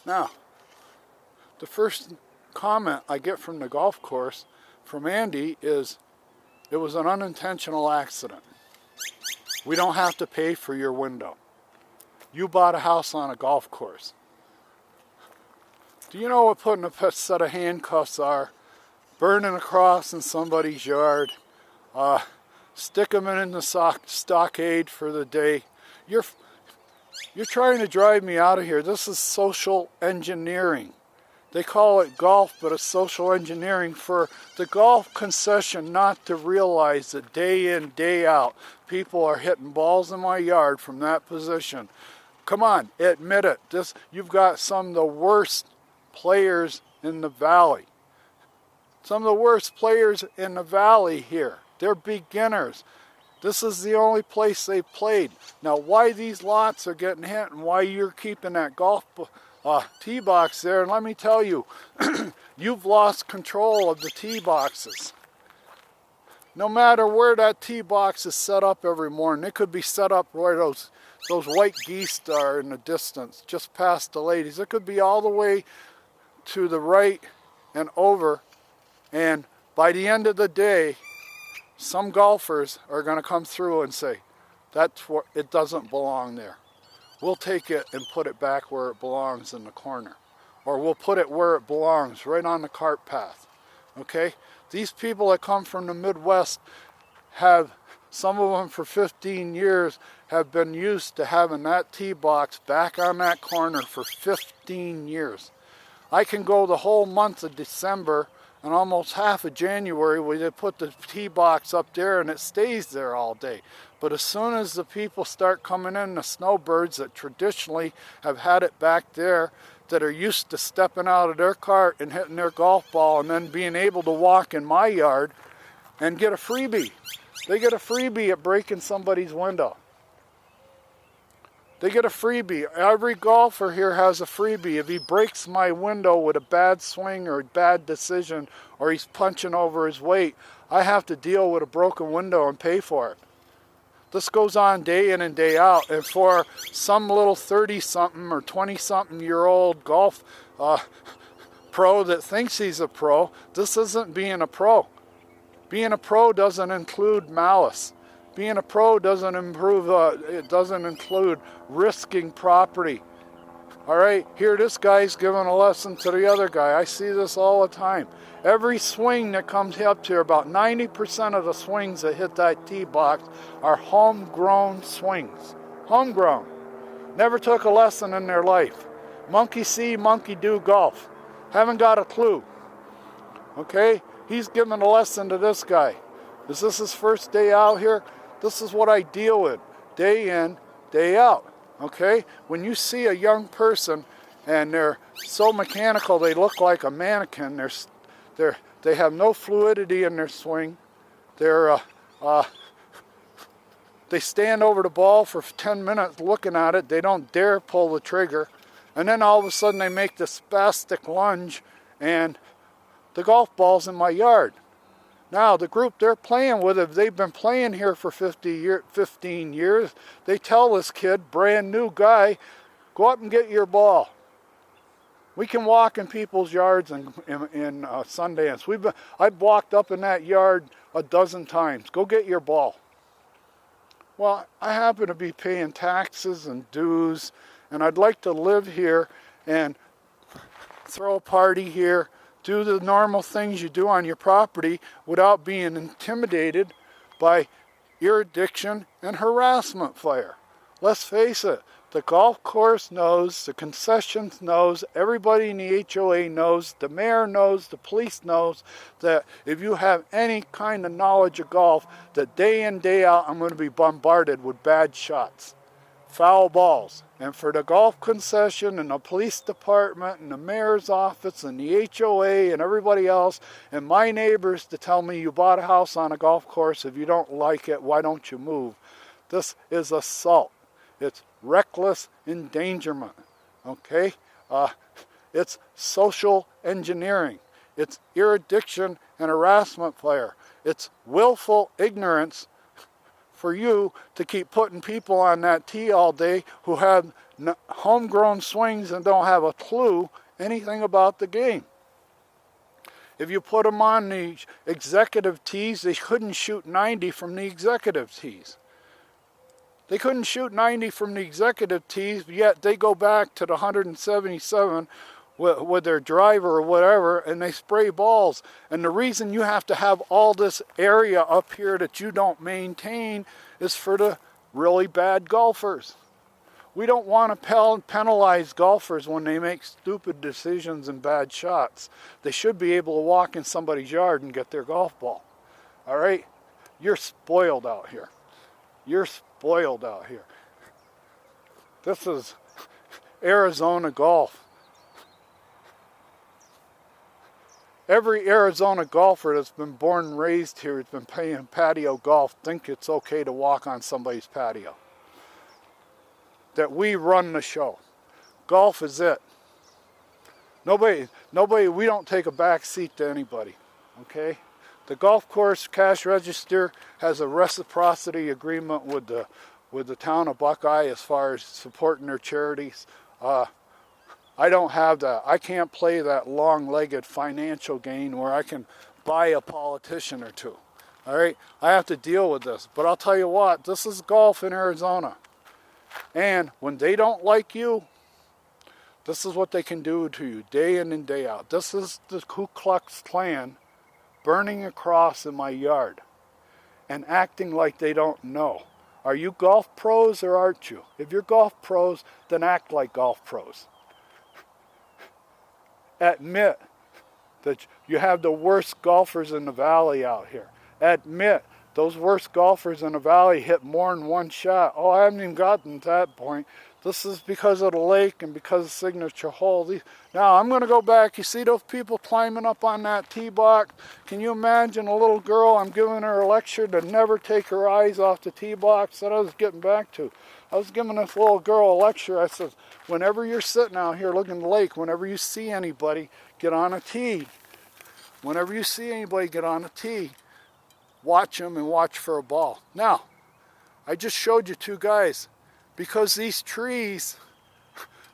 Now, the first comment I get from the golf course from Andy is, it was an unintentional accident. We don't have to pay for your window. You bought a house on a golf course. Do you know what putting a set of handcuffs are? Burning a cross in somebody's yard. Stick them in the stockade for the day. You're trying to drive me out of here. This is social engineering. They call it golf, but it's social engineering for the golf concession not to realize that day in, day out, people are hitting balls in my yard from that position. Come on, admit it. You've got some of the worst players in the valley. Some of the worst players in the valley here. They're beginners. This is the only place they played. Now, why these lots are getting hit and why you're keeping that golf tee box there, and let me tell you, you've lost control of the tee boxes. No matter where that tee box is set up every morning, it could be set up where those white geese are in the distance, just past the ladies. It could be all the way to the right and over, and by the end of the day, some golfers are going to come through and say, it doesn't belong there. We'll take it and put it back where it belongs in the corner. Or we'll put it where it belongs, right on the cart path. Okay? These people that come from the Midwest have, some of them for 15 years, have been used to having that tee box back on that corner for 15 years. I can go the whole month of December and almost half of January where they put the tee box up there and it stays there all day. But as soon as the people start coming in, the snowbirds that traditionally have had it back there, that are used to stepping out of their cart and hitting their golf ball and then being able to walk in my yard and get a freebie. They get a freebie at breaking somebody's window. They get a freebie. Every golfer here has a freebie. If he breaks my window with a bad swing or a bad decision, or he's punching over his weight, I have to deal with a broken window and pay for it. This goes on day in and day out. And for some little 30-something or 20-something-year-old golf pro that thinks he's a pro, this isn't being a pro. Being a pro doesn't include malice. Being a pro doesn't include risking property. All right, here this guy's giving a lesson to the other guy. I see this all the time. Every swing that comes up here, about 90% of the swings that hit that tee box are homegrown swings. Homegrown. Never took a lesson in their life. Monkey see, monkey do golf. Haven't got a clue. Okay, he's giving a lesson to this guy. Is this his first day out here? This is what I deal with, day in, day out, okay? When you see a young person and they're so mechanical they look like a mannequin, they have no fluidity in their swing, they stand over the ball for 10 minutes looking at it, they don't dare pull the trigger, and then all of a sudden they make this spastic lunge and the golf ball's in my yard. Now, the group they're playing with, if they've been playing here for 15 years, they tell this kid, brand new guy, go up and get your ball. We can walk in people's yards in Sundance. I've walked up in that yard a dozen times. Go get your ball. Well, I happen to be paying taxes and dues, and I'd like to live here and throw a party here, do the normal things you do on your property without being intimidated by interdiction and harassment fire. Let's face it, the golf course knows, the concessions knows, everybody in the HOA knows, the mayor knows, the police knows that if you have any kind of knowledge of golf, that day in, day out, I'm going to be bombarded with bad shots, foul balls. And for the golf concession and the police department and the mayor's office and the HOA and everybody else and my neighbors to tell me you bought a house on a golf course, if you don't like it, why don't you move? This is assault. It's reckless endangerment, okay? It's social engineering. It's interdiction and harassment fire. It's willful ignorance for you to keep putting people on that tee all day who have homegrown swings and don't have a clue anything about the game. If you put them on the executive tees, they couldn't shoot 90 from the executive tees. They couldn't shoot 90 from the executive tees, yet they go back to the 177 with their driver or whatever, and they spray balls. And the reason you have to have all this area up here that you don't maintain is for the really bad golfers. We don't want to penalize golfers when they make stupid decisions and bad shots. They should be able to walk in somebody's yard and get their golf ball. All right? You're spoiled out here. You're spoiled out here. This is Arizona golf. Every Arizona golfer that's been born and raised here has been playing patio golf think it's okay to walk on somebody's patio. That we run the show. Golf is it. Nobody, we don't take a back seat to anybody, okay? The golf course cash register has a reciprocity agreement with the town of Buckeye as far as supporting their charities. I don't have that. I can't play that long-legged financial game where I can buy a politician or two. All right? I have to deal with this. But I'll tell you what, this is golf in Arizona. And when they don't like you, this is what they can do to you day in and day out. This is the Ku Klux Klan burning a cross in my yard and acting like they don't know. Are you golf pros or aren't you? If you're golf pros, then act like golf pros. Admit that you have the worst golfers in the valley out here. Admit those worst golfers in the valley hit more than one shot. Oh, I haven't even gotten to that point. This is because of the lake and because of signature hole. Now, I'm going to go back. You see those people climbing up on that tee box? Can you imagine a little girl? I'm giving her a lecture to never take her eyes off the tee box that I was getting back to. I was giving this little girl a lecture. I said, whenever you're sitting out here looking at the lake, whenever you see anybody, get on a tee. Whenever you see anybody get on a tee, watch them and watch for a ball. Now, I just showed you two guys. Because these trees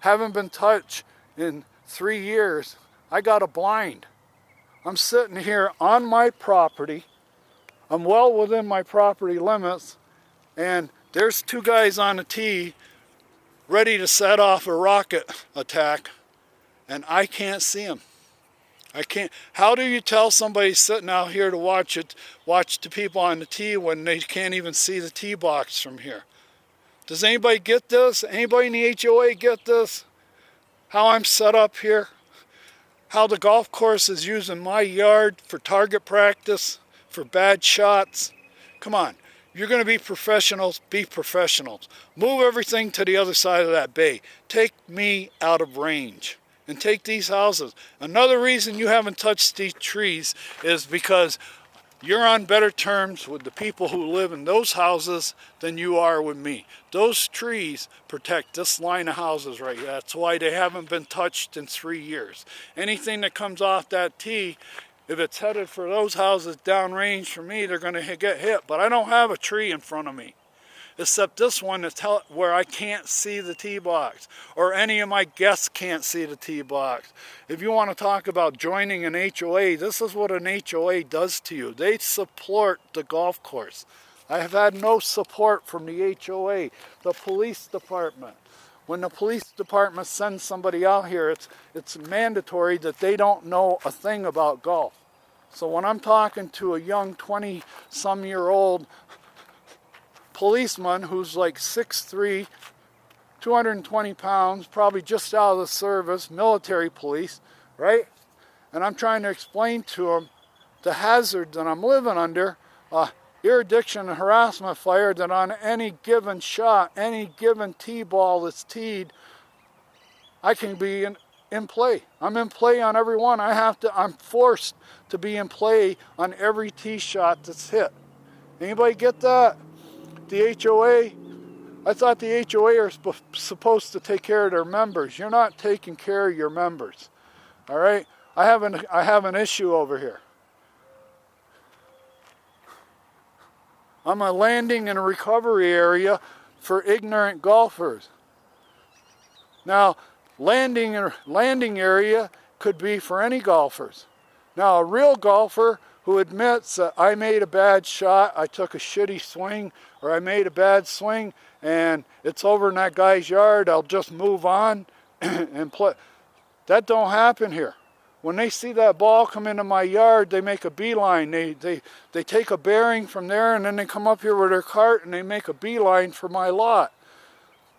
haven't been touched in 3 years, I got a blind. I'm sitting here on my property. I'm well within my property limits, and there's two guys on a tee ready to set off a rocket attack, and I can't see them. I can't. How do you tell somebody sitting out here to watch the people on the tee when they can't even see the tee box from here? Does anybody get this? Anybody in the HOA get this? How I'm set up here? How the golf course is using my yard for target practice, for bad shots? Come on. You're going to be professionals, be professionals. Move everything to the other side of that bay. Take me out of range. And take these houses. Another reason you haven't touched these trees is because you're on better terms with the people who live in those houses than you are with me. Those trees protect this line of houses right here. That's why they haven't been touched in 3 years. Anything that comes off that tee, if it's headed for those houses downrange from me, they're going to get hit. But I don't have a tree in front of me, except this one that's where I can't see the tee box, or any of my guests can't see the tee box. If you want to talk about joining an HOA, this is what an HOA does to you. They support the golf course. I have had no support from the HOA, the police department. When the police department sends somebody out here, it's mandatory that they don't know a thing about golf. So when I'm talking to a young 20-some-year-old policeman who's like 6'3", 220 pounds, probably just out of the service, military police, right? And I'm trying to explain to him the hazard that I'm living under, interdiction and harassment fire, that on any given shot, any given tee ball that's teed, I can be in play. I'm in play on every one. I'm forced to be in play on every tee shot that's hit. Anybody get that? The HOA, I thought the HOA are supposed to take care of their members. You're not taking care of your members. All right? I have an issue over here. I'm a landing and recovery area for ignorant golfers. Now, landing area could be for any golfers. Now, a real golfer who admits that I made a bad shot, I took a shitty swing, or I made a bad swing, and it's over in that guy's yard, I'll just move on and play. That don't happen here. When they see that ball come into my yard, they make a beeline. They take a bearing from there, and then they come up here with their cart, and they make a beeline for my lot.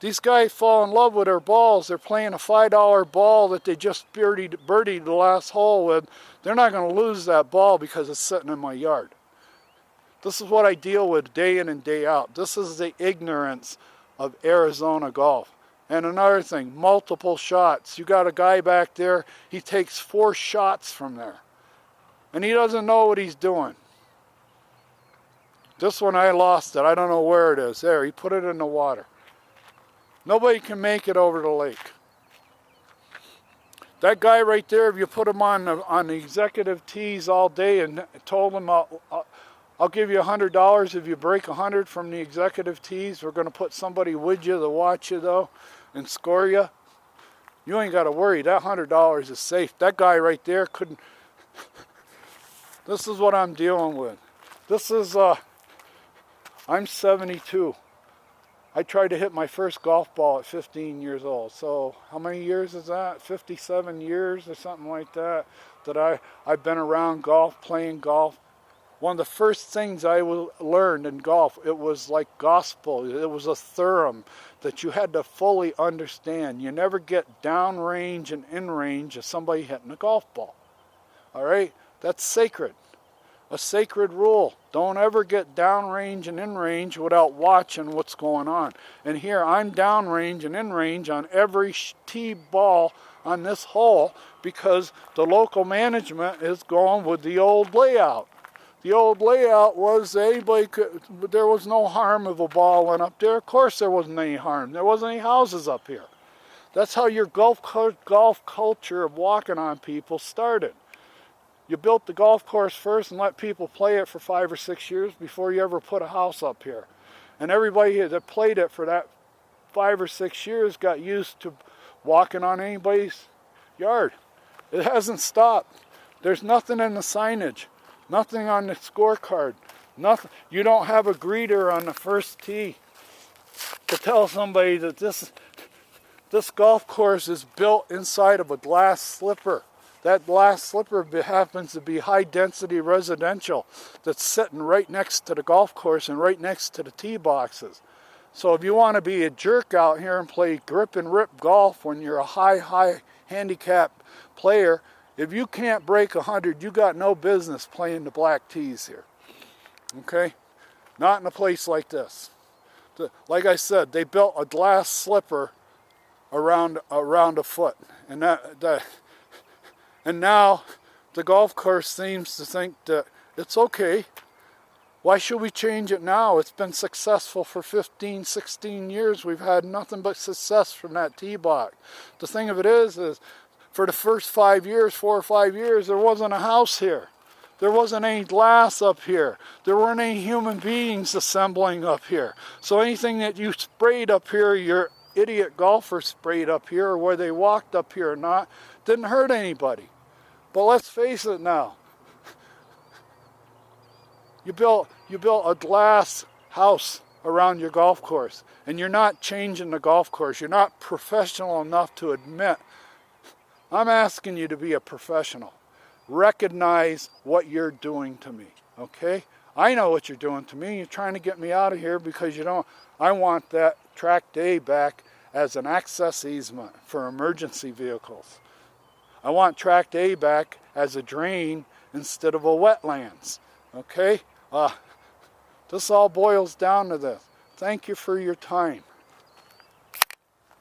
These guys fall in love with their balls. They're playing a $5 ball that they just birdied the last hole with. They're not going to lose that ball because it's sitting in my yard. This is what I deal with day in and day out. This is the ignorance of Arizona golf. And another thing, multiple shots. You got a guy back there, he takes 4 shots from there. And he doesn't know what he's doing. This one I lost it. I don't know where it is. There, he put it in the water. Nobody can make it over the lake. That guy right there, if you put him on the executive tees all day and told him, I'll give you $100 if you break 100 from the executive tees. We're going to put somebody with you to watch you though and score you. You ain't got to worry. That $100 is safe. That guy right there couldn't. This is what I'm dealing with. This is, I'm 72. I tried to hit my first golf ball at 15 years old. So how many years is that? 57 years or something like that I've been around golf, playing golf. One of the first things I learned in golf, it was like gospel. It was a theorem that you had to fully understand. You never get downrange and in range of somebody hitting a golf ball. All right? That's sacred. A sacred rule. Don't ever get downrange and in range without watching what's going on. And here I'm downrange and in range on every tee ball on this hole because the local management is going with the old layout. The old layout was there was no harm if a ball went up there. Of course there wasn't any harm. There wasn't any houses up here. That's how your golf culture of walking on people started. You built the golf course first and let people play it for 5 or 6 years before you ever put a house up here. And everybody that played it for that 5 or 6 years got used to walking on anybody's yard. It hasn't stopped. There's nothing in the signage, nothing on the scorecard, nothing. You don't have a greeter on the first tee to tell somebody that this golf course is built inside of a glass slipper. That glass slipper happens to be high-density residential that's sitting right next to the golf course and right next to the tee boxes. So if you want to be a jerk out here and play grip and rip golf when you're a high handicap player, if you can't break 100, you got no business playing the black tees here. Okay? Not in a place like this. Like I said, they built a glass slipper around a foot. And now the golf course seems to think that it's okay. Why should we change it now? It's been successful for 15, 16 years. We've had nothing but success from that tee box. The thing of it is for the first 4 or 5 years, there wasn't a house here. There wasn't any glass up here. There weren't any human beings assembling up here. So anything that you sprayed up here, your idiot golfer sprayed up here, or where they walked up here or not, didn't hurt anybody. But let's face it now. You built a glass house around your golf course, and you're not changing the golf course. You're not professional enough to admit. I'm asking you to be a professional. Recognize what you're doing to me, okay? I know what you're doing to me. You're trying to get me out of here because you don't. I want that track day back as an access easement for emergency vehicles. I want track A back as a drain instead of a wetlands. Okay? This all boils down to this. Thank you for your time.